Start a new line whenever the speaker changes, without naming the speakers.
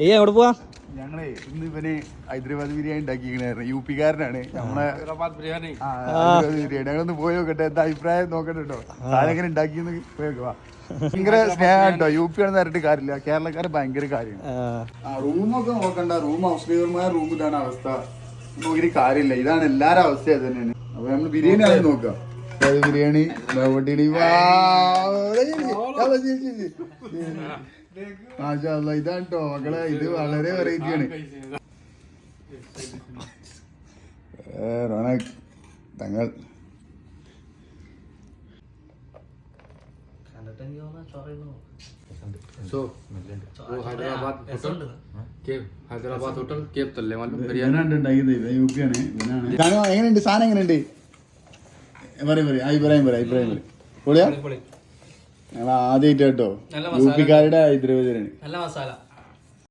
ഏയ് എവിടെ പോവാ?
ഞങ്ങളെ ഇന്ന് ഇവന് ഹൈദരാബാദ് ബിരിയാണി ഉണ്ടാക്കിയിരിക്കണായിരുന്നു. യു പിക്കാരനാണ്. നമ്മളെ ഹൈദരാബാദ് ബിരിയാണി ഞങ്ങളൊന്ന് പോയി നോക്കട്ടെ, എന്താ അഭിപ്രായം നോക്കട്ടെ കേട്ടോ. ആരെങ്ങനെ ഉണ്ടാക്കിയെന്ന് പോയി നോക്കുക. ഭയങ്കര സ്നേഹം കേട്ടോ. യു പി ആണെന്ന് പറഞ്ഞിട്ട് കാര്യമില്ല, കേരളക്കാർ ഭയങ്കര കാര്യമാണ്. റൂമൊക്കെ നോക്കണ്ട, റൂം മുസ്ലിംമാർ റൂം ഇതാണ് അവസ്ഥ. നോക്കിയിട്ട് കാര്യമില്ല, ഇതാണ് എല്ലാരും അവസ്ഥ അത് തന്നെയാണ്. അപ്പൊ നമ്മള് ബിരിയാണി ആണ് നോക്കാം. ബിരിയാണി ഇതാണ് കേട്ടോ മക്കളെ, ഇത് വളരെ വെറൈറ്റി ആണ്. റോണക് തങ്ങൾ എങ്ങനെയുണ്ട് സാധനം? എങ്ങനെയുണ്ട് അഭിപ്രായം പറയും. പൊളിയാ? ഞങ്ങൾ ആദ്യമായിട്ട് കേട്ടോ യു പിക്കാരുടെ ഹൈദരാബാദിലാണ്.
നല്ല മസാല.